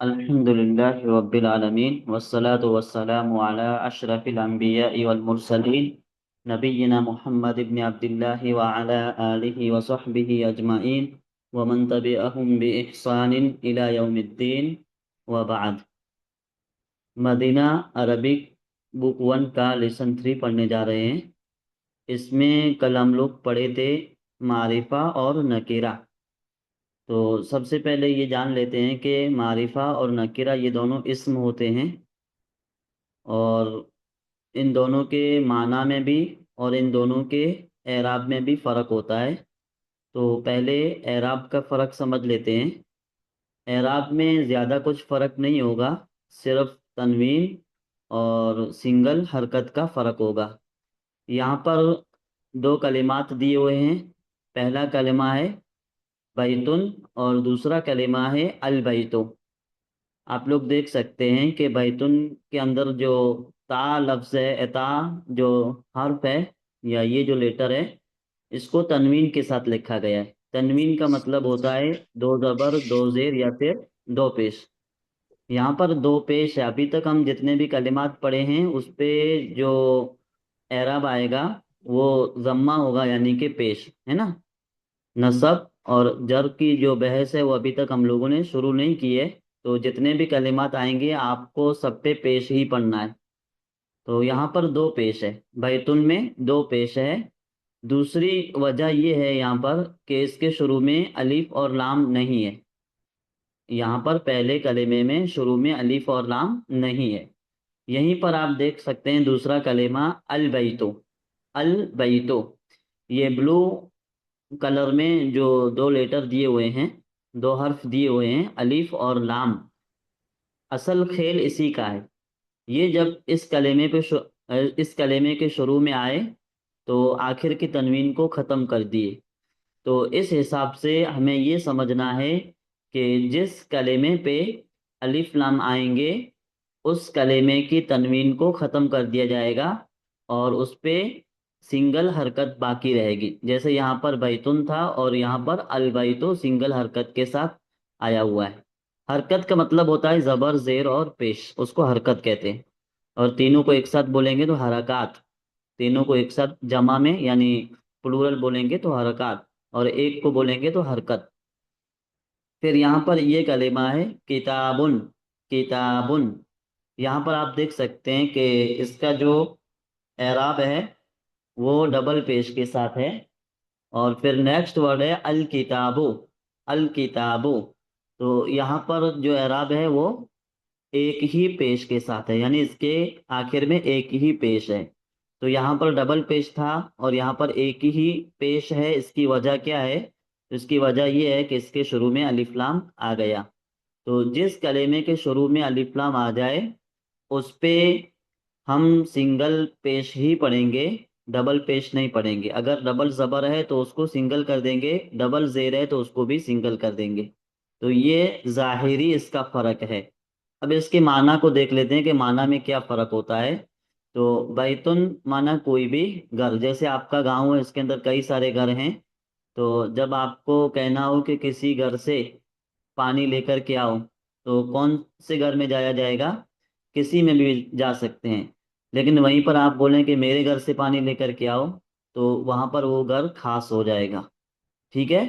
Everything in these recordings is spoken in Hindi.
अल्हम्दुलिल्लाहि रब्बिल आलमीन वस्सलातु वस्सलामु अला अशरफिल अंबियाइ वल मुरसलीन नबिय्यिना मुहम्मद इब्न अब्दिल्लाह व अला आलिहि व सहबिहि अजमाइन व मन तबिअहुम बि इहसानिन इला यौमिद्दीन व बअद। मदीना अरबिक बुक वन का लेसन 3 पढ़ने जा रहे हैं। इसमें कल हम लोग पढ़े थे मारिफा और नकीरा। तो सबसे पहले ये जान लेते हैं कि मारिफा और नकीरा ये दोनों इस्म होते हैं, और इन दोनों के माना में भी और इन दोनों के एराब में भी फ़र्क होता है। तो पहले एराब का फ़र्क समझ लेते हैं। एराब में ज़्यादा कुछ फ़र्क नहीं होगा, सिर्फ तनवीन और सिंगल हरकत का फ़र्क होगा। यहाँ पर दो कलिमात दिए हुए हैं। पहला कलिमा है बैतुन और दूसरा कलिमा है अल बैतो। आप लोग देख सकते हैं कि बैतुन के अंदर जो ता लफ्ज़ है, एता जो हर्फ है या ये जो लेटर है, इसको तनवीन के साथ लिखा गया है। तनवीन का मतलब होता है दो ज़बर दो ज़ेर या फिर दो पेश। यहाँ पर दो पेश है। अभी तक हम जितने भी कलिमात पढ़े हैं उस पे जो एराब आएगा वो जम्मा होगा, यानी कि पेश है ना। नसब और जर की जो बहस है वो अभी तक हम लोगों ने शुरू नहीं की है। तो जितने भी कलिमात आएंगे आपको सब पे पेश ही पढ़ना है। तो यहाँ पर दो पेश है, बैतुन में दो पेश है। दूसरी वजह ये है यहाँ पर कि इसके शुरू में अलिफ और लाम नहीं है। यहाँ पर पहले कलिमे में शुरू में अलिफ और लाम नहीं है। यहीं पर आप देख सकते हैं दूसरा कलिमा अल बैतो। अल बैतो, ये ब्लू कलर में जो दो लेटर दिए हुए हैं, दो हर्फ दिए हुए हैं अलिफ और लाम, असल खेल इसी का है। ये जब इस कलेमे के शुरू में आए तो आखिर की तनवीन को ख़त्म कर दिए। तो इस हिसाब से हमें ये समझना है कि जिस कलेमे पे अलिफ लाम आएंगे उस कलेमे की तनवीन को ख़त्म कर दिया जाएगा और उस पे सिंगल हरकत बाकी रहेगी। जैसे यहाँ पर बैतुन था और यहाँ पर अल बैतो सिंगल हरकत के साथ आया हुआ है। हरकत का मतलब होता है ज़बर ज़ेर और पेश, उसको हरकत कहते हैं। और तीनों को एक साथ बोलेंगे तो हरकात। तीनों को एक साथ जमा में यानी प्लूरल बोलेंगे तो हरकात, और एक को बोलेंगे तो हरकत। फिर यहाँ पर ये कलेमा है किताबुन। किताबुन, यहाँ पर आप देख सकते हैं कि इसका जो एराब है वो डबल पेश के साथ है। और फिर नेक्स्ट वर्ड है अल किताबो। अल किताबो, तो यहाँ पर जो एराब है वो एक ही पेश के साथ है, यानी इसके आखिर में एक ही पेश है। तो यहाँ पर डबल पेश था और यहाँ पर एक ही पेश है। इसकी वजह क्या है? इसकी वजह ये है कि इसके शुरू में अलिफ लाम आ गया। तो जिस कलेमे के शुरू में अलिफ लाम आ जाए उस पे हम सिंगल पेश ही पढ़ेंगे, डबल पेश नहीं पढ़ेंगे। अगर डबल ज़बर है तो उसको सिंगल कर देंगे, डबल ज़ेर है तो उसको भी सिंगल कर देंगे। तो ये ज़ाहिरी इसका फ़र्क है। अब इसके माना को देख लेते हैं कि माना में क्या फ़र्क होता है। तो बैतुन माना कोई भी घर, जैसे आपका गांव है इसके अंदर कई सारे घर हैं। तो जब आपको कहना हो कि किसी घर से पानी लेकर के आओ, तो कौन से घर में जाया जाएगा? किसी में भी जा सकते हैं। लेकिन वहीं पर आप बोलें कि मेरे घर से पानी लेकर के आओ, तो वहां पर वो घर खास हो जाएगा। ठीक है।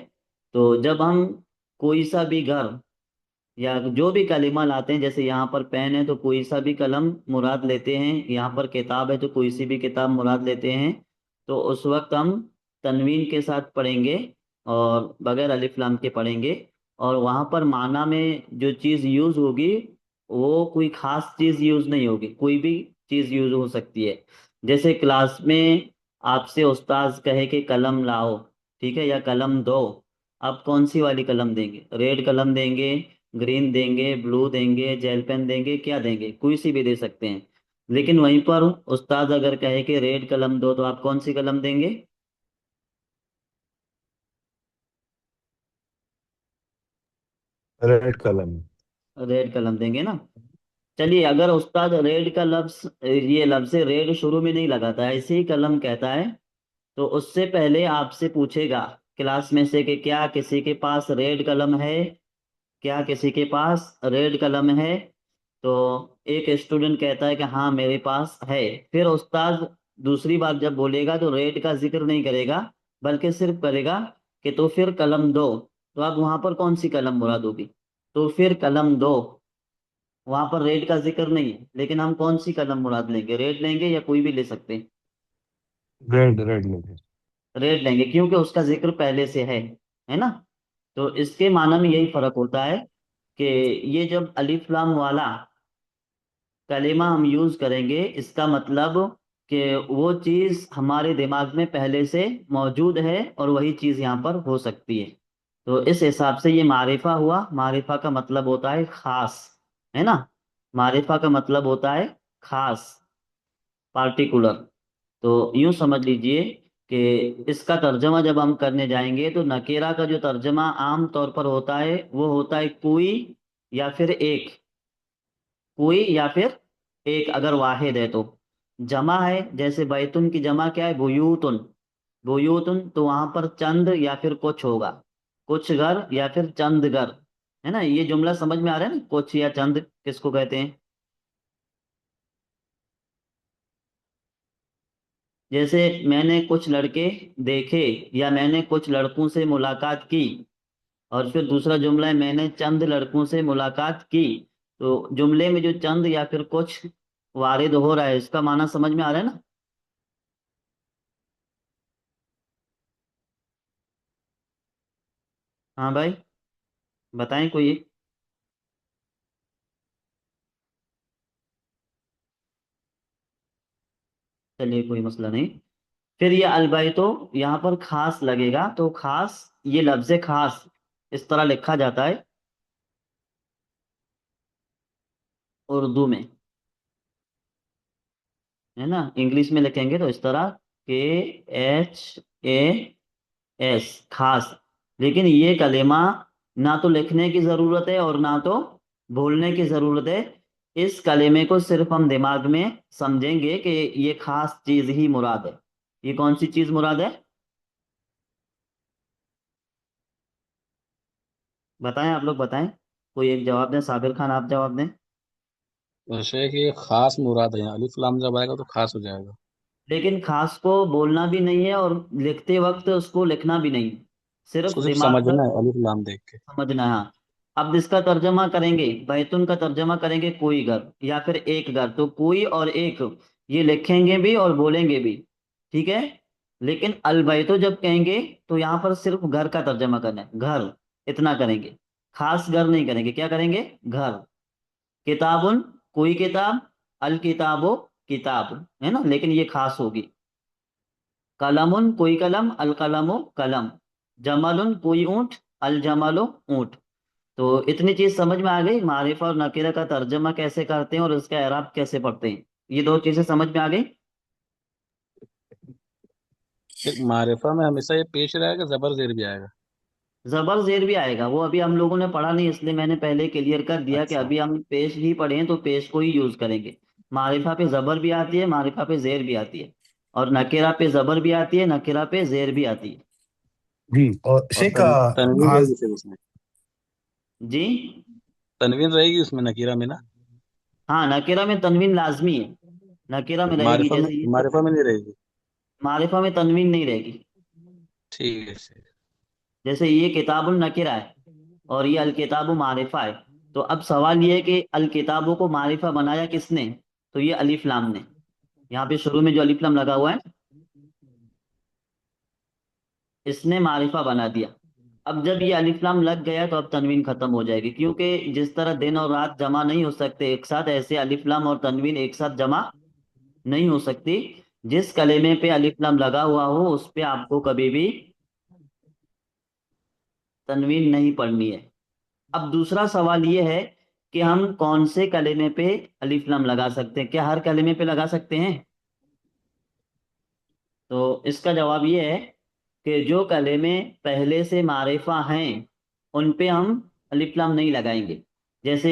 तो जब हम कोई सा भी घर या जो भी कलिमा लाते हैं, जैसे यहाँ पर पेन है तो कोई सा भी कलम मुराद लेते हैं, यहाँ पर किताब है तो कोई सी भी किताब मुराद लेते हैं, तो उस वक्त हम तनवीन के साथ पढ़ेंगे और बगैर अलिफ लाम के पढ़ेंगे। और वहाँ पर माना में जो चीज़ यूज़ होगी वो कोई ख़ास चीज़ यूज़ नहीं होगी, कोई भी चीज़ यूज़ हो सकती है। जैसे क्लास में आपसे उस्ताद कहे कि कलम लाओ, ठीक है, या कलम दो। आप कौन सी वाली कलम देंगे? रेड कलम देंगे, ग्रीन देंगे, ब्लू देंगे, जेल पेन देंगे, क्या देंगे? कोई सी भी दे सकते हैं। लेकिन वहीं पर उस्ताद अगर कहे कि रेड कलम दो तो आप कौन सी कलम देंगे? रेड कलम। रेड कलम देंगे ना। चलिए, अगर उस्ताद रेड का लफ्ज, ये लफ्ज रेड शुरू में नहीं लगाता है, ऐसे ही कलम कहता है, तो उससे पहले आपसे पूछेगा क्लास में से कि क्या किसी के पास रेड कलम है? क्या किसी के पास रेड कलम है? तो एक स्टूडेंट कहता है कि हाँ मेरे पास है। फिर उस्ताद दूसरी बार जब बोलेगा तो रेड का जिक्र नहीं करेगा, बल्कि सिर्फ करेगा कि तो फिर कलम दो। तो आप वहां पर कौन सी कलम मुराद होगी? तो फिर कलम दो। वहां पर रेड का जिक्र नहीं है, लेकिन हम कौन सी कलम मुराद लेंगे? रेड लेंगे या कोई भी ले सकते हैं? रेड रेड लेंगे। रेड लेंगे क्योंकि उसका जिक्र पहले से है ना। तो इसके माना में यही फर्क होता है कि ये जब अलिफ लाम वाला कलेमा हम यूज करेंगे, इसका मतलब कि वो चीज हमारे दिमाग में पहले से मौजूद है और वही चीज यहाँ पर हो सकती है। तो इस हिसाब से ये मारिफा हुआ। मारिफा का मतलब होता है खास, है ना। मारिफा का मतलब होता है खास, पार्टिकुलर। तो यूं समझ लीजिए कि इसका तर्जमा जब हम करने जाएंगे तो नकेरा का जो तर्जमा आम तौर पर होता है वो होता है कोई या फिर एक। कोई या फिर एक अगर वाहिद है तो। जमा है, जैसे बैतुन की जमा क्या है? बुयूतुन। बुयूतुन तो वहां पर चंद या फिर कुछ होगा। कुछ घर या फिर चंद घर। है ना, ये जुमला समझ में आ रहा है ना, कुछ या चंद किसको कहते हैं? जैसे मैंने कुछ लड़के देखे या मैंने कुछ लड़कों से मुलाकात की, और फिर दूसरा जुमला है मैंने चंद लड़कों से मुलाकात की। तो जुमले में जो चंद या फिर कुछ वारिद हो रहा है, इसका माना समझ में आ रहा है ना। हाँ भाई, बताएं कोई एक। चलिए कोई मसला नहीं। फिर ये अलबैतो यहाँ पर खास लगेगा, तो खास, ये लफ्ज खास इस तरह लिखा जाता है उर्दू में, है ना। इंग्लिश में लिखेंगे तो इस तरह, KHAS, खास। लेकिन ये कलेमा ना तो लिखने की ज़रूरत है और ना तो बोलने की ज़रूरत है। इस कलेमे को सिर्फ हम दिमाग में समझेंगे कि ये खास चीज़ ही मुराद है। ये कौन सी चीज़ मुराद है? बताएं, आप लोग बताएं। कोई एक जवाब दें, साबिर खान आप जवाब दें। वैसे कि खास मुराद है, अलिफ लाम जब आएगा तो खास हो जाएगा। लेकिन खास को बोलना भी नहीं है और लिखते वक्त उसको लिखना भी नहीं है, सिर्फ उसको सिर्फ दिमाग में समझना है अलिफ लाम देख के। समझना है। हाँ। अब इसका तर्जमा करेंगे, बैतुन का तर्जमा करेंगे कोई घर या फिर एक घर, तो कोई और एक ये लिखेंगे भी और बोलेंगे भी, ठीक है। लेकिन अलबैतो जब कहेंगे तो यहाँ पर सिर्फ घर का तर्जमा करना है, घर, इतना करेंगे। खास घर नहीं करेंगे, क्या करेंगे? घर। किताबुन कोई किताब, अल किताबो किताब, है ना, लेकिन ये खास होगी। कलमुन कोई कलम, अल कलमो कलम। जमलुन कोई ऊंट, अल जमलो ऊंट। तो इतनी चीज समझ में आ गई, मारिफा और नकीरा का तर्जमा कैसे करते हैं और उसका एराब कैसे पढ़ते हैं। ये दो चीजें समझ में आ गई। फिर मारिफा में हमेशा ये पेश रहेगा, जबर जेर भी आएगा। जबर जेर भी आएगा, वो अभी हम लोगों ने पढ़ा नहीं, इसलिए मैंने पहले क्लियर कर दिया कि अच्छा। अभी हम पेश ही पढ़े हैं तो पेश को ही यूज करेंगे। मारिफा पे जबर भी आती है, मारिफा पे जेर भी आती है, और नकेरा पे जबर भी आती है, नकेरा पे जेर भी आती है। जी, और और शेख तनवीन आज, रहेगी फिर उसमें। जी। तनवीन रहेगी उसमें नकीरा में ना। हाँ, नकेरा में तनवीन लाजमी है, नकेरा में रहेगी। मारिफा में, जैसे ये मारिफा में नहीं रहेगी। मारिफा में तनवीन नहीं रहेगी। ठीक है सही। जैसे ये किताबुल नकिरा है और ये अल किताबु मारिफा है। तो अब सवाल ये है कि अल किताबु को मारिफा बनाया किसने? तो ये अलिफ लाम ने। यहाँ पे शुरू में जो अलिफ लाम लगा हुआ है, इसने मारिफा बना दिया। अब जब ये अलिफ लाम लग गया तो अब तनवीन खत्म हो जाएगी, क्योंकि जिस तरह दिन और रात जमा नहीं हो सकते एक साथ, ऐसे अलिफ लाम और तनवीन एक साथ जमा नहीं हो सकती। जिस कलेमे पे अलिफ लाम लगा हुआ हो उस पे आपको कभी भी तनवीन नहीं पढ़नी है। अब दूसरा सवाल ये है कि हम कौन से कलेमे पे अलिफ लाम लगा सकते हैं? क्या हर कलेमे पे लगा सकते हैं? तो इसका जवाब ये है कि जो कलेमे पहले से मारिफा हैं उन पे हम अलिफ लाम नहीं लगाएंगे। जैसे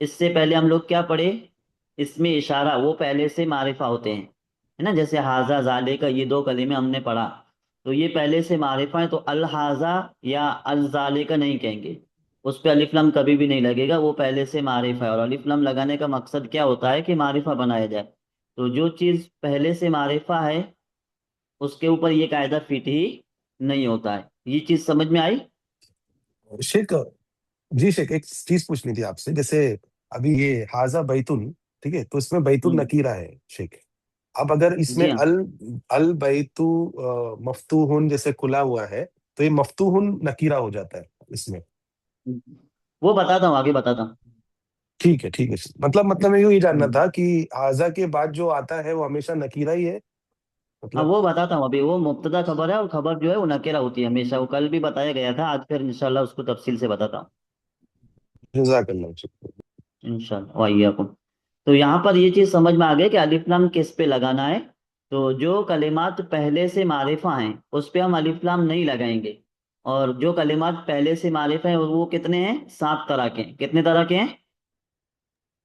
इससे पहले हम लोग क्या पढ़े? इसमें इशारा, वो पहले से मारिफा होते हैं, है ना। जैसे हाजा जाले का, ये दो कलीमे हमने पढ़ा, तो ये पहले से मारिफा है, तो अल हाजा या अल जाले का नहीं कहेंगे। उस पे अलिफ लाम कभी भी नहीं लगेगा, वो पहले से मारिफा है। और अलिफ लाम लगाने का मकसद क्या होता है कि मारिफा बनाया जाए। तो जो चीज पहले से मारिफा है उसके ऊपर ये कायदा फिट ही नहीं होता है। ये चीज समझ में आई? शेख, जी शेख, एक चीज पूछनी थी आपसे। जैसे अभी ये हाजा बैतुल, ठीक है, तो इसमें बैतुल हम्म। नकीरा है शेख। अब अगर इसमें जी हाँ। अल अल बैतु मफ्तूहुन जैसे खुला हुआ है, तो ये मफ्तूहुन नकीरा हो जाता है इसमें। वो बताता हूँ, आगे बताता हूँ। ठीक है, ठीक है। मतलब मेरे को ये जानना हम्म। था कि हाजा के बाद जो आता है वो हमेशा नकीरा ही है, हाँ मतलब। वो बताता हूँ अभी। वो मुब्तदा खबर है, और खबर जो है वो नकेरा होती है हमेशा। वो कल भी बताया गया था, आज फिर इंशाल्लाह उसको तफसील से बताता हूँ। जज़ाकल्लाह शेख। इंशाल्लाह वहियकुम। तो यहाँ पर ये चीज समझ में आ गई कि अलिफ लाम किस पे लगाना है। तो जो कलिमात पहले से मारिफा हैं उस पे हम अलिफ लाम नहीं लगाएंगे। और जो कलिमात पहले से मारिफा हैं वो कितने हैं? 7 तरह के हैं। कितने तरह के हैं?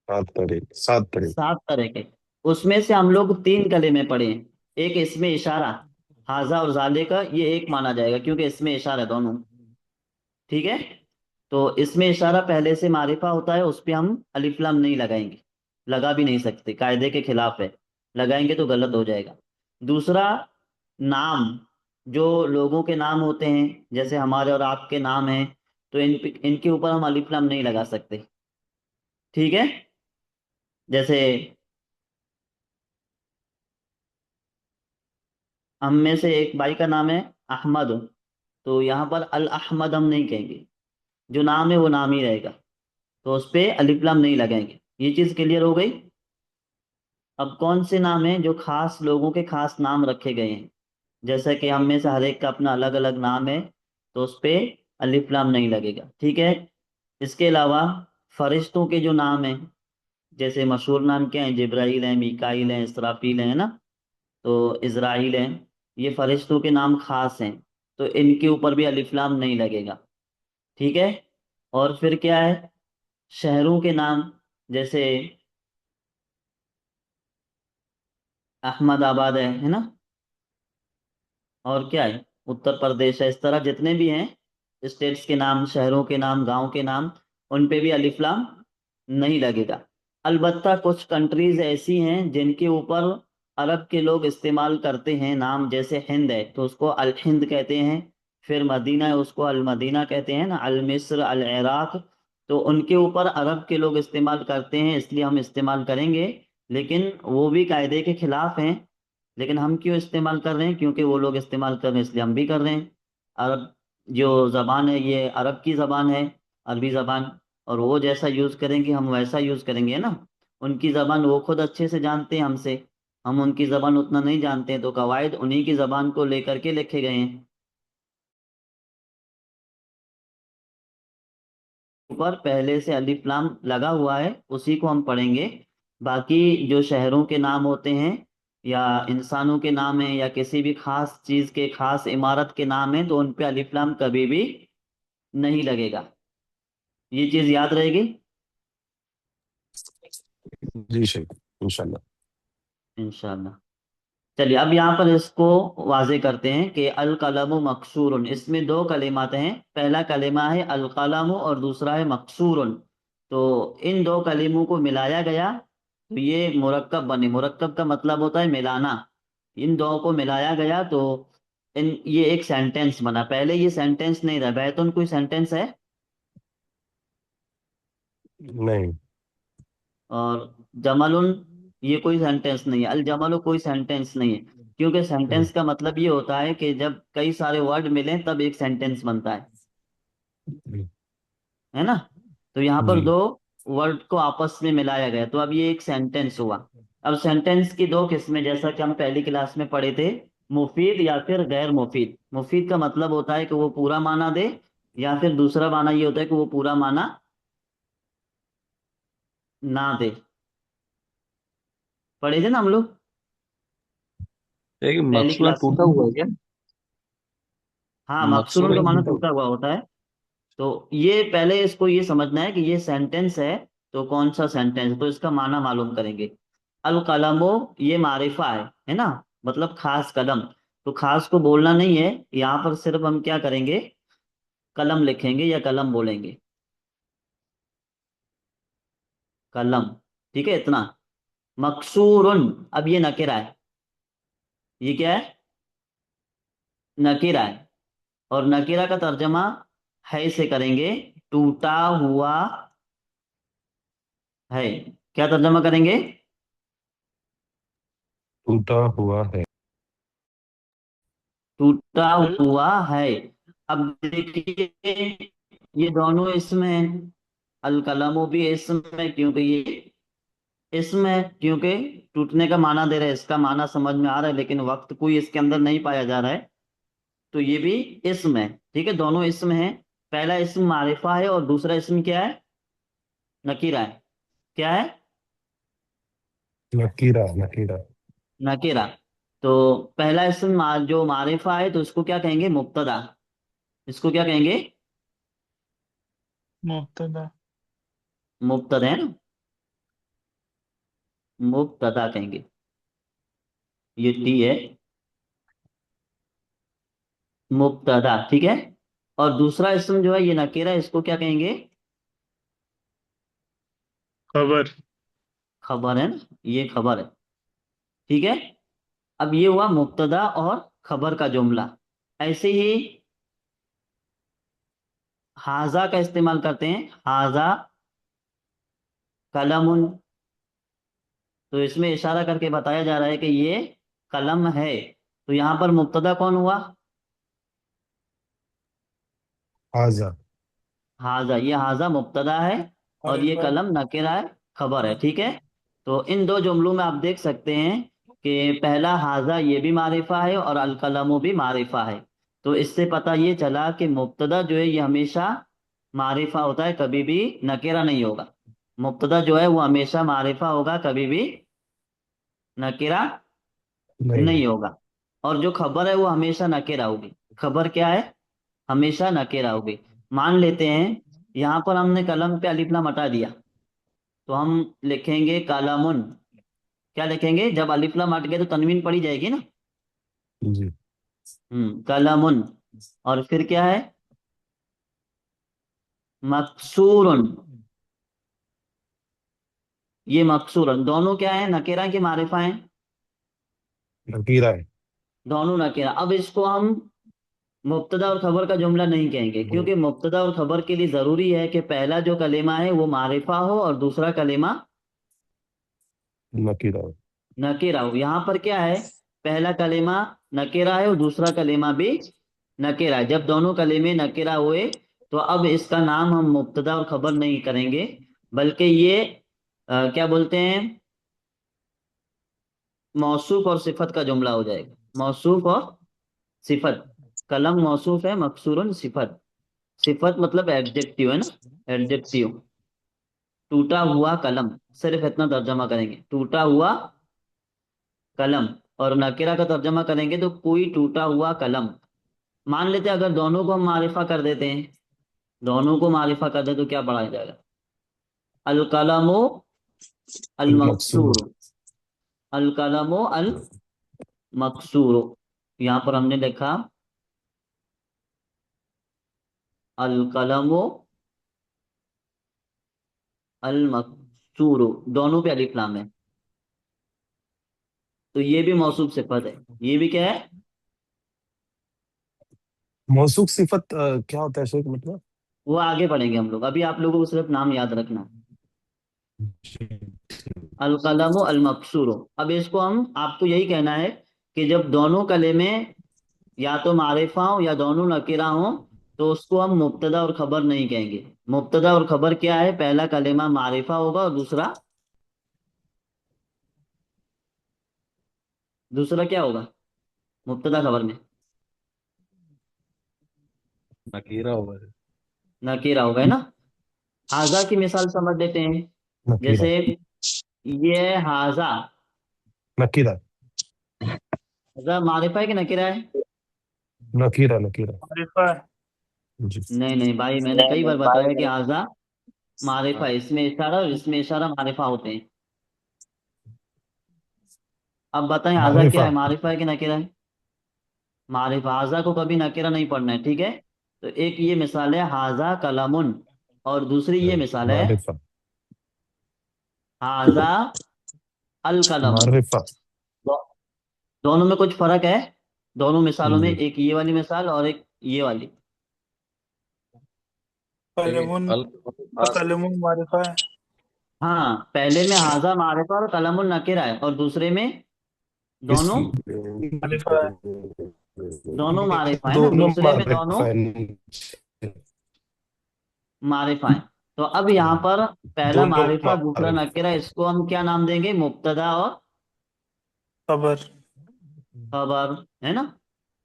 सात पढ़े, सात पढ़े। 7 तरह के। उसमें से हम लोग 3 कलिमे पढ़े हैं। एक इसमें इशारा, हाजा और जाले का, ये एक माना जाएगा क्योंकि इसमें इशारा है दोनों। ठीक है। तो इसमें इशारा पहले से मारिफा होता है, उस पे हम अलिफ लाम नहीं लगाएंगे। लगा भी नहीं सकते, कायदे के खिलाफ है। लगाएंगे तो गलत हो जाएगा। दूसरा, नाम, जो लोगों के नाम होते हैं जैसे हमारे और आपके नाम हैं, तो इनके ऊपर हम अलिफ लाम नहीं लगा सकते। ठीक है। जैसे हम में से एक भाई का नाम है अहमद, तो यहाँ पर अल अहमद हम नहीं कहेंगे। जो नाम है वो नाम ही रहेगा। तो उस पे अलिफ लाम नहीं लगाएंगे। ये चीज क्लियर हो गई? अब कौन से नाम हैं जो खास लोगों के खास नाम रखे गए हैं, जैसा कि हम में से हर एक का अपना अलग अलग नाम है, तो उस पे अलिफ लाम नहीं लगेगा। ठीक है। इसके अलावा फरिश्तों के जो नाम हैं, जैसे मशहूर नाम क्या है? जिब्राइल है, मीकाइल है, इसराफील है ना। तो इज़राइल है। ये फरिश्तों के नाम खास हैं, तो इनके ऊपर भी अलिफ लाम नहीं लगेगा। ठीक है। और फिर क्या है? शहरों के नाम, जैसे अहमदाबाद है ना। और क्या है? उत्तर प्रदेश है। इस तरह जितने भी हैं स्टेट्स के नाम, शहरों के नाम, गांव के नाम, उन पे भी अलिफ लाम नहीं लगेगा। अलबत्ता कुछ कंट्रीज ऐसी हैं जिनके ऊपर अरब के लोग इस्तेमाल करते हैं नाम, जैसे हिंद है तो उसको अल हिंद कहते हैं। फिर मदीना है, उसको अल मदीना कहते हैं ना, अल मिस्र, अल इराक। तो उनके ऊपर अरब के लोग इस्तेमाल करते हैं, इसलिए हम इस्तेमाल करेंगे। लेकिन वो भी कायदे के खिलाफ हैं। लेकिन हम क्यों इस्तेमाल कर रहे हैं? क्योंकि वो लोग इस्तेमाल कर रहे हैं इसलिए हम भी कर रहे हैं। अरब जो ज़बान है ये अरब की ज़बान है, अरबी ज़बान। और वो जैसा यूज़ करेंगे हम वैसा यूज़ करेंगे ना। उनकी ज़बान वो खुद अच्छे से जानते हैं हमसे, हम उनकी ज़बान उतना नहीं जानते हैं, तो कवायद उन्हीं की ज़बान को लेकर के लिखे गए हैं। ऊपर पहले से अलिफ लाम लगा हुआ है उसी को हम पढ़ेंगे। बाकी जो शहरों के नाम होते हैं या इंसानों के नाम हैं या किसी भी खास चीज के, खास इमारत के नाम हैं, तो उन पे अलिफ लाम कभी भी नहीं लगेगा। ये चीज याद रहेगी। जी शेख, इंशाल्लाह। इंशाल्लाह। चलिए अब यहाँ पर इसको वाजे करते हैं कि अल कलम मकसूरन, इसमें 2 कलिमात हैं। पहला कलिमा है अल कलम और दूसरा है मकसूरन। तो इन 2 कलिमों को मिलाया गया तो ये मुरक्कब बने। मुरक्कब का मतलब होता है मिलाना। इन दो को मिलाया गया तो ये एक सेंटेंस बना। पहले ये सेंटेंस नहीं था। बैतुन कोई सेंटेंस है? नहीं। और जमलुन, ये कोई सेंटेंस नहीं है। अल जमलु कोई सेंटेंस नहीं है। क्योंकि हम्म, सेंटेंस का मतलब ये होता है कि जब कई सारे वर्ड मिलें तब एक सेंटेंस बनता है ना। तो यहाँ पर जी। 2 वर्ड को आपस में मिलाया गया तो अब ये एक सेंटेंस हुआ। अब सेंटेंस की 2 किस्में, जैसा कि हम पहली क्लास में पढ़े थे, मुफीद या फिर गैर मुफीद। मुफीद का मतलब होता है कि वो पूरा माना दे, या फिर दूसरा माना ये होता है कि वो पूरा माना ना दे। पढ़े थे ना हम लोग एक पहली मकसूरा क्लास में। टूटा हुआ है क्या? हाँ, मकसूरन मकसूरा का माना टूटा हुआ। टूटा हुआ होता है। तो ये पहले इसको ये समझना है कि ये सेंटेंस है, तो कौन सा सेंटेंस, तो इसका माना मालूम करेंगे। अल कलमो, ये मारिफा है ना, मतलब खास कलम। तो खास को बोलना नहीं है यहाँ पर, सिर्फ हम क्या करेंगे, कलम लिखेंगे या कलम बोलेंगे। कलम। ठीक है, इतना। मकसूरुन, अब ये नकेरा है। ये क्या है? नकेरा है। और नकेरा का तर्जमा है से करेंगे, टूटा हुआ है। क्या तर्जमा करेंगे? टूटा हुआ है। टूटा हुआ है। अब देखिए, ये दोनों इसमें है। अल कलमो भी इसमें है, क्योंकि ये इसमें है, क्योंकि टूटने का माना दे रहा है। इसका माना समझ में आ रहा है, लेकिन वक्त कोई इसके अंदर नहीं पाया जा रहा है। तो ये भी इसम है। ठीक है, दोनों इसम है। पहला इसम मारिफा है और दूसरा इसम क्या है? नकीरा है। क्या है? नकीरा नकीरा। नकीरा। तो पहला इसम जो मारिफा है, तो इसको क्या कहेंगे? मुब्तदा। इसको क्या कहेंगे? मुब्तदा। मुब्तदा है ना, मुब्तदा कहेंगे। ये टी है, मुब्तदा। ठीक है। और दूसरा इसम जो है ये नकीरा, इसको क्या कहेंगे? खबर। खबर है ना, ये खबर है। ठीक है। अब ये हुआ मुब्तदा और खबर का जुमला। ऐसे ही हाजा का इस्तेमाल करते हैं। हाजा कलमुन। तो इसमें इशारा करके बताया जा रहा है कि ये कलम है। तो यहाँ पर मुब्तदा कौन हुआ? हाजा। हाजा, ये हाजा मुब्तदा है। और ये कलम नकेरा है, खबर है। ठीक है। तो इन दो जुमलों में आप देख सकते हैं कि पहला हाजा ये भी मारिफा है और अल कलमो भी मारिफा है। तो इससे पता ये चला कि मुब्तदा जो है ये हमेशा मारिफा होता है, कभी भी नकेरा नहीं होगा। मुब्तदा जो है वो हमेशा मारिफा होगा, कभी भी नकेरा नहीं। नहीं होगा। और जो खबर है वो हमेशा नकेरा होगी। खबर क्या है? हमेशा नकेरा होगी। मान लेते हैं यहाँ पर हमने कलम पे अलिफ लाम हटा दिया, तो हम लिखेंगे कलमुन। क्या लिखेंगे? जब अलिफ लाम हट गए तो तनवीन पड़ी जाएगी ना। जी। कलमुन। और फिर क्या है? मकसूरन। ये मकसूरन दोनों क्या है? नकेरा के मारिफा है। नकीरा है। दोनों नकेरा। अब इसको हम मुब्तदा और खबर का जुमला नहीं कहेंगे, क्योंकि मुब्तदा और खबर के लिए जरूरी है कि पहला जो कलेमा है वो मारिफा हो और दूसरा कलेमा नकीरा है। नकेरा हो। यहाँ पर क्या है? पहला कलेमा नकेरा है और दूसरा कलेमा भी नकेरा है। जब दोनों कलेमे नकेरा हुए, तो अब इसका नाम हम मुब्तदा और खबर नहीं करेंगे, बल्कि ये क्या बोलते हैं, मौसूफ और सिफत का जुमला हो जाएगा। मौसूफ और सिफत। कलम मौसूफ है, मकसूरन सिफत। सिफत मतलब एडजेक्टिव है ना, एडजेक्टिव। टूटा हुआ कलम, सिर्फ इतना तर्जमा करेंगे, टूटा हुआ कलम। और नकेरा का तर्जमा करेंगे तो कोई टूटा हुआ कलम। मान लेते हैं अगर दोनों को हम मारिफा कर देते हैं, दोनों को मारिफा कर दे तो क्या पढ़ाया जाएगा? अल कलमो अल मकसूर। मकसूर। अल कलमो अल मकसूर। यहाँ पर हमने लिखा अल कलमो अल मकसूर। दोनों पे अलिफ लाम है। तो ये भी मौसूफ सिफत है। ये भी क्या है? मौसूक सिफत क्या होता है शेख, मतलब? वो आगे पढ़ेंगे हम लोग, अभी आप लोगों को सिर्फ नाम याद रखना। अल कलमो अल मकसूर। अब इसको हम, आपको यही कहना है कि जब दोनों कलेमे या तो मारिफा हो या दोनों नकीरा हो, तो उसको हम मुब्तदा और खबर नहीं कहेंगे। मुब्तदा और खबर क्या है? पहला कलेमा मारिफा होगा और दूसरा, दूसरा क्या होगा मुब्तदा खबर में? नकीरा होगा। नकीरा होगा, है ना। हाजा की मिसाल समझ लेते हैं। नकीरा। जैसे ये है हाजा। नकीरा। हाजा मारिफा है कि नकीरा है? नकीरा नकीरा। मारिफा है। जी। नहीं नहीं भाई, मैंने कई बार बताया कि हाजा मारिफा है। इसमें इशारा और इसमें इशारा मारिफा होते हैं। अब बताएं हाजा क्या मारिफा। है, मारिफा है कि नकीरा है? मारिफा। हाजा को कभी नकीरा नहीं पढ़ना है, ठीक है। तो एक ये मिसाल है हाजा कलामुन, और दूसरी ये मिसाल है मारिफा। हाजा अल कलम। मारिफा। दो, दोनों में कुछ फर्क है। दोनों मिसालों में, हम्म, एक ये वाली मिसाल और एक ये वाली। देखिए कलमुन अल खास है। कलमुन मारिफा है। हाँ, पहले में हाजा मारिफा और कलमुल नकिरा है, और दूसरे में इस दोनों मारिफा है। दोनों मारिफा है ना, दोनों दूसरे में दोनों मारिफा है। मारिफा है। तो अब यहाँ पर पहला दोनों मारिफा दूसरा मारिफा नकिरा, इसको हम क्या नाम देंगे? मुब्तदा और खबर। खबर, है ना।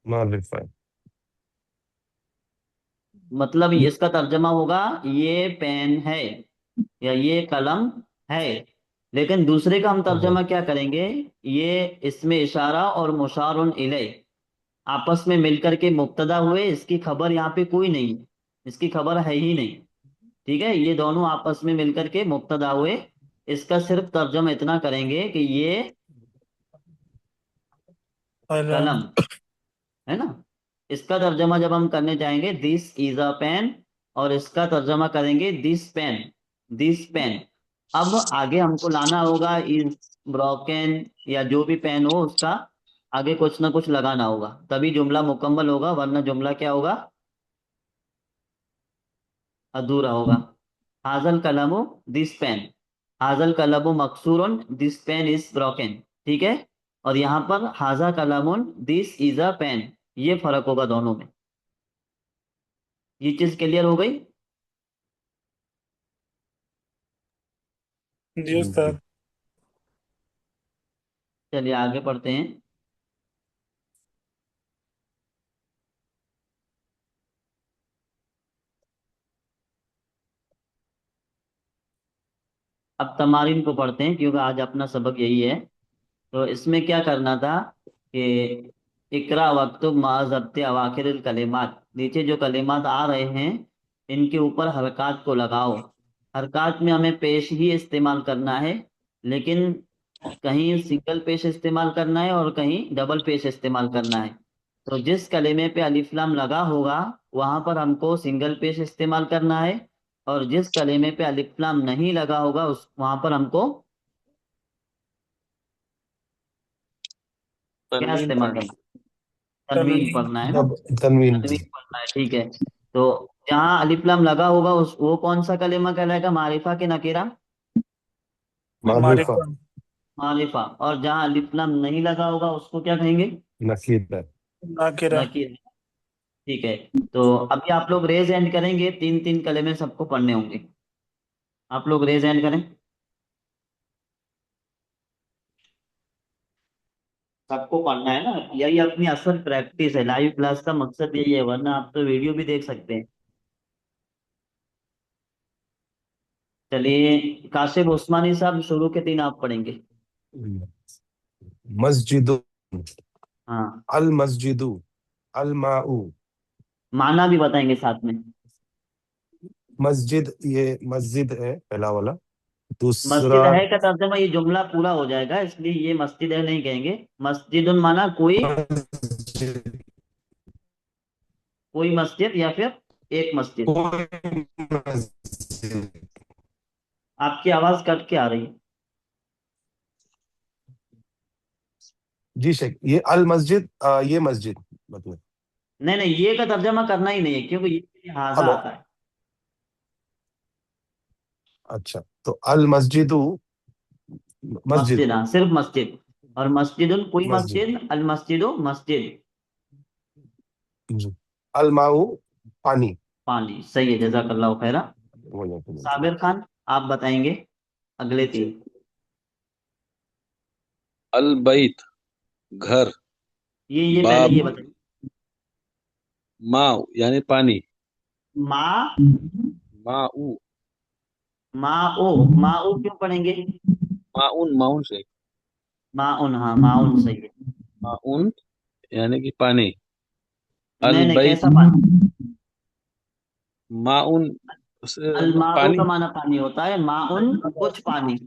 मारिफा है। मतलब इसका तर्जमा होगा ये पेन है या ये कलम है। लेकिन दूसरे का हम हम्म, तर्जमा क्या करेंगे? ये इसमें इशारा और मुशारुन इलैह आपस में मिलकर के मुब्तदा हुए, इसकी खबर यहाँ पे कोई नहीं है, इसकी खबर है ही नहीं। ठीक है, ये दोनों आपस में मिलकर के मुब्तदा हुए। इसका सिर्फ तर्जमा इतना करेंगे कि ये कलम। कलम है ना। इसका तर्जमा जब हम करने जाएंगे, दिस इज अ पेन, और इसका तर्जमा करेंगे दिस पेन, दिस पेन। अब आगे हमको लाना होगा इज ब्रोकन, या जो भी पेन हो उसका आगे कुछ ना कुछ लगाना होगा, तभी जुमला मुकम्मल होगा, वरना जुमला क्या होगा? अधूरा होगा। हाजल कलमो, दिस पेन। हाजल कलमो मकसूरन, दिस पेन इज ब्रोकन। ठीक है। और यहाँ पर हाजा कलमुन, दिस इज अ पेन, ये फर्क होगा दोनों में। ये चीज क्लियर हो गई? जी उस्ताद। चलिए आगे पढ़ते हैं। अब तमारीन को पढ़ते हैं, क्योंकि आज अपना सबक यही है। तो इसमें क्या करना था कि इकरा वक्तुब मा ज़ब्त अवाखिर कलिमात, नीचे जो कलिमात आ रहे हैं इनके ऊपर हरकत को लगाओ। हरकत में हमें पेश ही इस्तेमाल करना है, लेकिन कहीं सिंगल पेश इस्तेमाल करना है और कहीं डबल पेश इस्तेमाल करना है। तो जिस कलिमे पे अलिफ लाम लगा होगा वहां पर हमको सिंगल पेश इस्तेमाल करना है, और जिस कलिमे पे अलिफ लाम नहीं लगा होगा उस वहां पर हमको क्या तनवीन इस्तेमाल पढ़ना। करना है? तनवीन तनवीन। पढ़ना है ना। तनवीन तनवीन जी। पढ़ना है, ठीक है। तो जहाँ अलिफ लाम लगा होगा उस वो कौन सा कलिमा कहलाएगा? मारिफा के नकीरा? मारिफा। मारिफा। मारिफा। और जहाँ अलिफ लाम नहीं लगा होगा उसको क्या कहेंगे? नकीरा। नाकिरा। नकीर। ठीक है। तो अभी आप लोग रेज एंड करेंगे, तीन तीन कलमे सबको पढ़ने होंगे। आप लोग रेज एंड करें। सबको पढ़ना है ना, यही अपनी असल प्रैक्टिस है, लाइव क्लास का मकसद यही है, वरना आप तो वीडियो भी देख सकते हैं। चलिए, काशिफ उस्मानी साहब शुरू के तीन आप पढ़ेंगे। मस्जिदु। हाँ। अल मस्जिदु। अल माऊ। माना भी बताएंगे साथ में। मस्जिद, ये मस्जिद है पहला वाला। दूसरा मस्जिद है का तर्जमा ये जुमला पूरा हो जाएगा, इसलिए ये मस्जिद है नहीं कहेंगे। मस्जिदुन माना कोई, मस्जिद, कोई मस्जिद या फिर एक मस्जिद। कोई मस्जिद। आपकी आवाज कट के आ रही है। जी शेख, ये अल मस्जिद, ये मस्जिद मतलब। नहीं नहीं, ये का तर्जमा करना ही नहीं है, क्योंकि ये हाजा हेलो। आता है। अच्छा, तो अल मस्जिदु मस्जिद। मस्जिद, हाँ सिर्फ मस्जिद। और मस्जिदुन कोई मस्जिद मस्जिद, अल मस्जिदो मस्जिद। जी। अल माऊ पानी। पानी, सही है, जजाकल्लाह खैरा। साबिर खान, आप बताएंगे अगले तीन। अल बैत घर। ये पहले बाब ये बताइए। माँ यानी पानी। मा, माऊ। माओ, माओ क्यों पढ़ेंगे? माउन माउन से। माउन, हाँ माउन सही है। माउन यानी कि पानी। अल नहीं नहीं, बैत कैसा पानी? माउन से अलमाओ पानी। का माना पानी होता है, माउन कुछ पानी।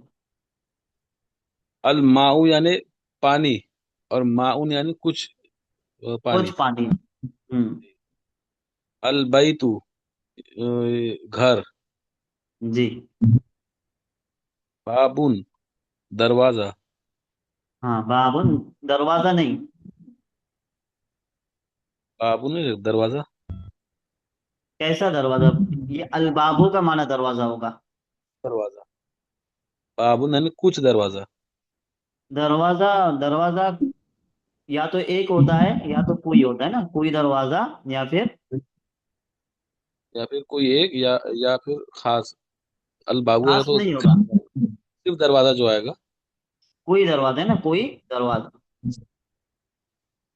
अल माऊ यानी पानी और माउन यानी कुछ कुछ पानी। पानी। हम्म। अल बैतु घर। जी। बाबुन दरवाजा। हाँ बाबुन, दरवाजा नहीं। बाबुन नहीं, दरवाजा। कैसा दरवाजा? ये अलबाबो का माना दरवाजा होगा। दरवाजा। बाबुन यानी कुछ दरवाजा। दरवाजा, दरवाजा या तो एक होता है या तो कोई होता है ना, कोई दरवाजा, या फिर या फिर कोई एक, या फिर खास। अल बाबू है खास तो नहीं होगा। सिर्फ दरवाजा जो आएगा। कोई दरवाजा है ना, कोई दरवाजा।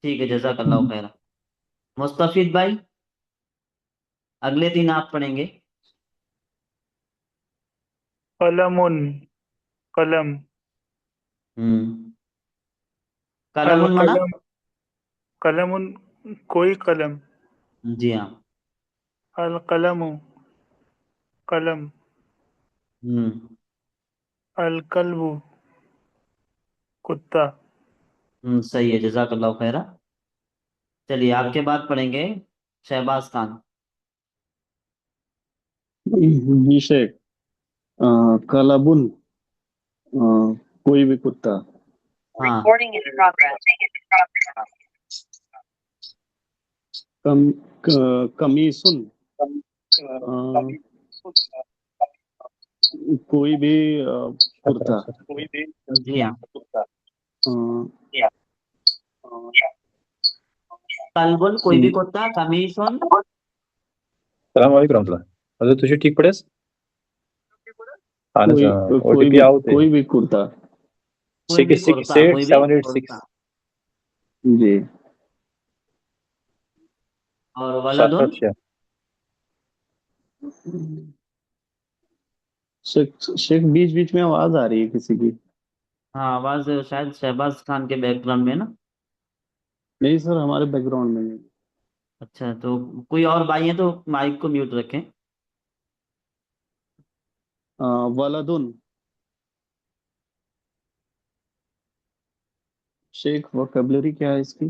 ठीक है, जज़ाकल्लाह खैर। मुस्तफिद भाई, अगले दिन आप पढ़ेंगे। कलमुन, कलम। हम्म। अल कलमुन माना? कलम, कलमुन, कोई कलम। जी हाँ। अल कलमु, कलम। हम्म। अल कल्बु, कुत्ता। सही है, जज़ाकल्लाह खैर। चलिए आपके बाद पढ़ेंगे शहबाज खान। जी शेख। कलाबुन, कोई भी कुत्ता। हाँ। कम कमीसुन, कोई भी कुर्ता। जी हाँ। अ, कलबुन कोई भी कुत्ता, कमीसुन Selam aleyküm rahmetullah. Hazreti Tuşu ठीक पड़ेस हाँ कोई ओटीपी आओ थे कोई भी कुर्ता। कोई भी 6 कुर्ता, कोई भी 786 कुर्ता। जी और वलदुन? 786 शेख शेख, बीच बीच में आवाज आ रही है किसी की। हाँ, आवाज शायद शहबाज खान के बैकग्राउंड में ना। नहीं सर, हमारे बैकग्राउंड में नहीं। अच्छा, तो कोई और भाई है तो माइक को म्यूट रखें। वलदुन, शेख वोकेबलरी क्या है इसकी?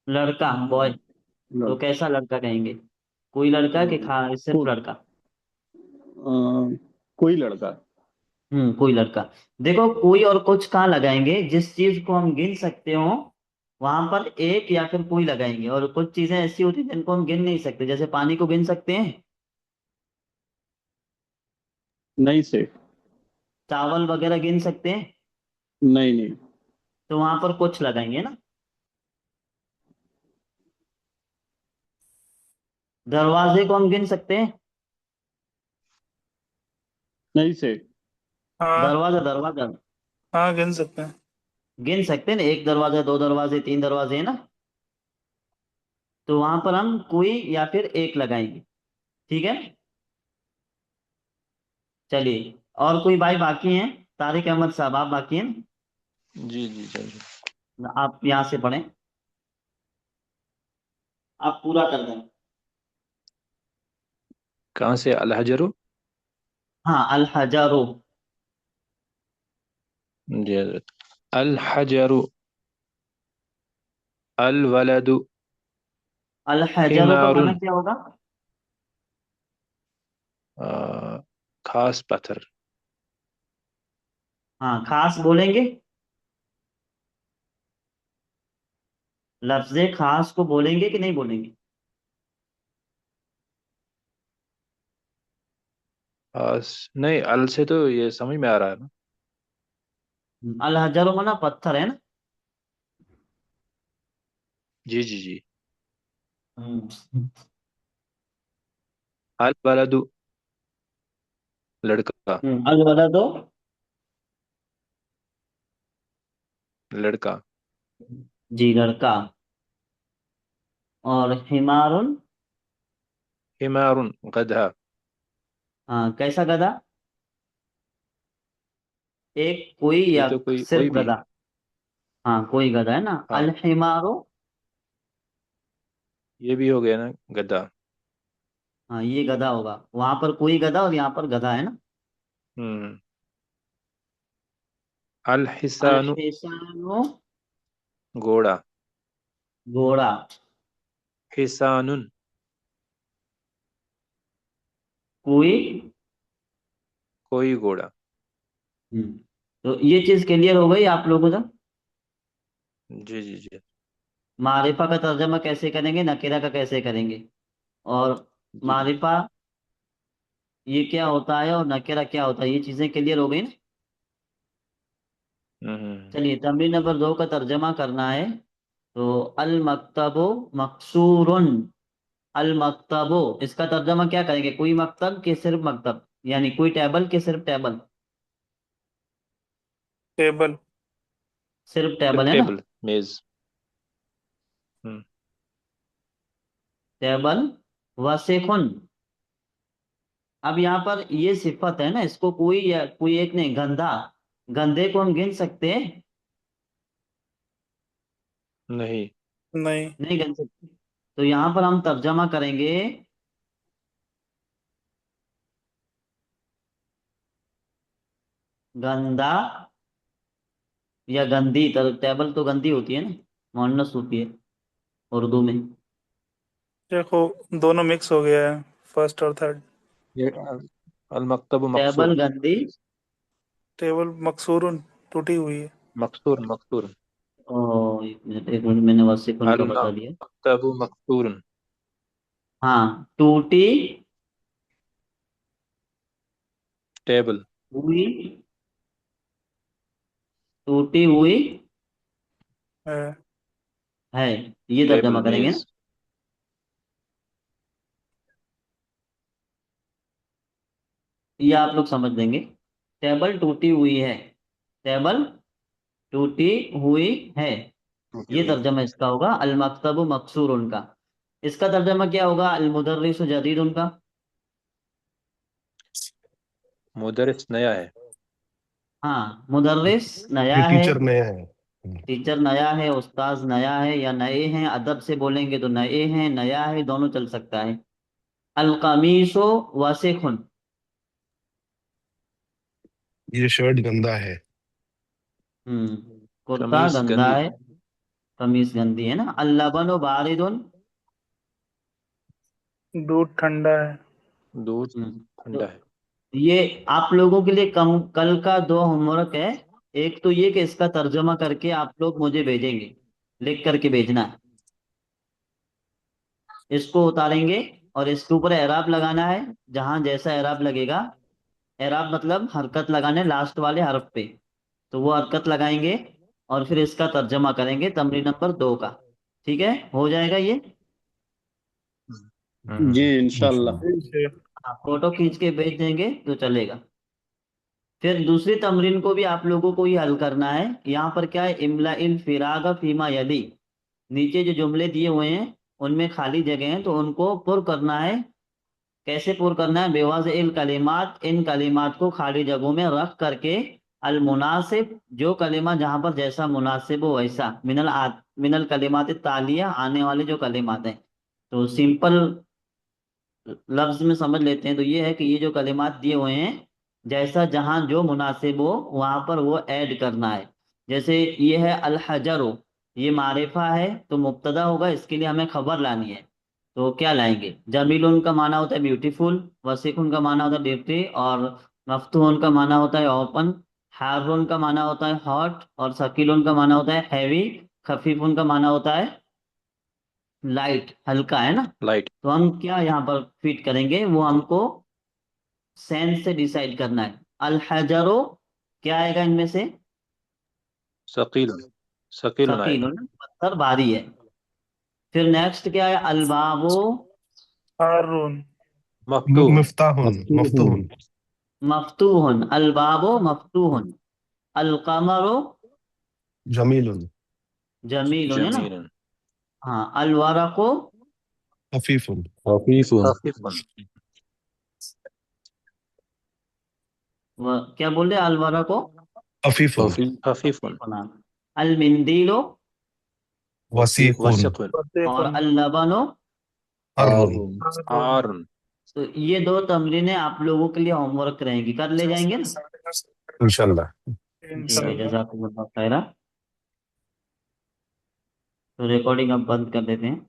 लड़का, बॉय। तो लड़का। कैसा लड़का कहेंगे? कोई लड़का कि खा सिर्फ को, लड़का? कोई लड़का। कोई लड़का। देखो, कोई और कुछ कहाँ लगाएंगे? जिस चीज को हम गिन सकते हो वहां पर एक या फिर कोई लगाएंगे, और कुछ चीजें ऐसी होती हैं जिनको हम गिन नहीं सकते, जैसे पानी को गिन सकते हैं, नहीं शेख। चावल वगैरह गिन सकते हैं। नहीं नहीं। तो वहां पर कुछ लगाएंगे ना। दरवाजे को हम गिन सकते हैं। नहीं शेख। हाँ, दरवाजा, दरवाजा हाँ, गिन सकते हैं। गिन सकते हैं ना, एक दरवाजा, दो दरवाजे, तीन दरवाजे, है ना। तो वहां पर हम कोई या फिर एक लगाएंगे। ठीक है। चलिए, और कोई भाई बाकी हैं? तारिक अहमद साहब, आप बाकी हैं? जी जी चलिए। आप यहाँ से पढ़ें, आप पूरा कर दें। कहाँ से अल हजरु हाँ, अल हजारो। जी हजरत अल हजरु अल वलदु अल हजारो का माना हिमारुन क्या होगा? खास पत्थर हाँ, खास बोलेंगे। लफ्जे खास को बोलेंगे कि नहीं बोलेंगे? खास नहीं, अल से तो ये समझ में आ रहा है ना। अल हजारो माना पत्थर, है ना। जी जी जी। हम्म। अल वलदु लड़का। अल वलदो। लड़का। जी, लड़का। और हिमारुन? हिमारुन गधा। हाँ, कैसा गधा? एक कोई ये या तो कोई सिर्फ भी। गधा? हाँ, कोई गधा है ना। हाँ, अल हिमारो? ये भी हो गया ना गधा। हाँ, ये गधा होगा, वहां पर कोई गधा और यहाँ पर गधा, है ना। हम्म। अल अल हिसानु हिसानो? घोड़ा। घोड़ा। हिसानुन कोई? कोई घोड़ा। तो ये चीज क्लियर हो गई आप लोगों को? जी जी जी मारिफा का तर्जमा कैसे करेंगे, नकीरा का कैसे करेंगे, और जी जी। मारिफा ये क्या होता है और नकीरा क्या होता है, ये चीजें क्लियर हो गई ना? हम्म। चलिए तमरीन नंबर 2 का तर्जमा करना है। तो अल मकतबो मकसूरुन। अल मकतबो इसका तर्जमा क्या करेंगे, कोई मकतब के सिर्फ मकतब, यानी कोई टेबल के सिर्फ टेबल। टेबल। सिर्फ सिर्फ टेबल है ना? टेबल मेज। हम्म। टेबल वसेखुन। अब यहाँ पर ये सिफत है ना, इसको कोई या कोई एक नहीं, गंधा, गंधे को हम गिन सकते हैं? नहीं। नहीं। नहीं गिन सकते। तो यहाँ पर हम तर्जमा करेंगे गंदा या गंदी। टेबल तो गंदी होती है ना, मुअन्नस होती है उर्दू में। देखो, दोनों मिक्स हो गया है, फर्स्ट और थर्ड। ये अल मकतब टेबल मकसूर। गंदी। टेबल मकसूरुन, टूटी हुई है। मकसूर मकसूर। ओ, एक मिनट मैंने वसीकुन अल का बता दिया। मकतब मकसूर। हाँ, टूटी टेबल। हुई, टूटी हुई है। है, ये तर्जमा टेबल करेंगे ना? मेज। ये आप लोग समझ लेंगे। टेबल टूटी हुई है, टेबल टूटी हुई है, टूटी ये हुई है। तर्जमा इसका होगा। अल मकतबु मकसूर उनका। इसका तर्जमा क्या होगा, अल मुदर्रिसु जदीद उनका। मुदरिस नया है। हाँ, मुदर्रिस नया ये है, टीचर नया है। टीचर नया है, उस्ताज नया है, या नए हैं, अदब से बोलेंगे तो नए हैं, नया है, दोनों चल सकता है। अल कमीसो वासिखुन। ये शर्ट गंदा है। कुर्ता कमीज गंदा गंदी। है, कमीज गंदी है ना। अल लबनु बारिदुन। दूध ठंडा है। दूध तो ठंडा है। ये आप लोगों के लिए कल का दो होमवर्क है। एक तो ये कि इसका तर्जुमा करके आप लोग मुझे भेजेंगे, लिख करके भेजना है। इसको उतारेंगे और इसके ऊपर एराब लगाना है, जहां जैसा एराब लगेगा। एराब मतलब हरकत लगाने लास्ट वाले हरफ पे, तो वो हरकत लगाएंगे और फिर इसका तर्जमा करेंगे तमरीन नंबर 2 का। ठीक है, हो जाएगा ये। जी हम्म। इंशाल्लाह। इंशाल्लाह। ठीक है। हाँ, फोटो खींच के भेज देंगे तो चलेगा। फिर दूसरी तमरीन को भी आप लोगों को ही हल करना है। यहाँ पर क्या है, इमला इल फिराग फीमा यली। नीचे जो जुमले दिए हुए हैं उनमें खाली जगह है, तो उनको पुर करना है। कैसे पुर करना है, बेवाज इल कलिमात, इन कलिमात को खाली जगहों में रख करके। अल मुनासिब, जो कलिमा जहाँ पर जैसा मुनासिब हो वैसा, मिनल कलिमात तालिया, आने वाले जो कलिमात हैं। तो सिंपल लफ्ज में समझ लेते हैं, तो ये है कि ये जो कलिमात दिए हुए हैं, जैसा जहां जो मुनासिब हो वहां पर वो ऐड करना है। जैसे ये है अल हजरो, ये मारिफा है तो मुब्तदा होगा, इसके लिए हमें खबर लानी है। तो क्या लाएंगे, जमील का माना होता है ब्यूटीफुल, वसीकुन का माना होता है ब्यूटी, और मफ्तून का माना होता है ओपन, हारून का माना होता है हॉट, और सकीलुन का माना होता है हैवी, खफीफुन का माना होता है लाइट, हल्का, है ना? लाइट। तो हम क्या यहाँ पर फिट करेंगे, वो हमको सेंस से डिसाइड करना है। अल हजरो क्या आएगा इनमें से? सकील। सकील सकील, आएगा। ना, पत्थर भारी है। फिर नेक्स्ट क्या है, अलबाबो हारून। मफ्तूह। मिफ्ताहुन मफ्तूहुन। मफ्तूहुन। मफ्तूहन, अलबाबो मफ्तूहन। अलकमरो जमीलुन। जमील, है ना? जमील। हाँ, अलवरको खफीफुन। खफीफुन। खफीफुन। क्या बोल रहे, अलवरको खफीफुन। खफीफ। खफीफुन। अलमिंदीलो वसीकुन। वसिकुन। और फतेकुन। अल्लबनो। हर्रुन। हारून। हारून। हारून। तो ये दो तमरीनें आप लोगों के लिए होमवर्क रहेंगी, कर ले जाएंगे ना? इंशाल्लाह। ठीक है, इंशाल्लाह। जज़ाकुमुल्लाह खैरा। तो रिकॉर्डिंग अब बंद कर देते हैं।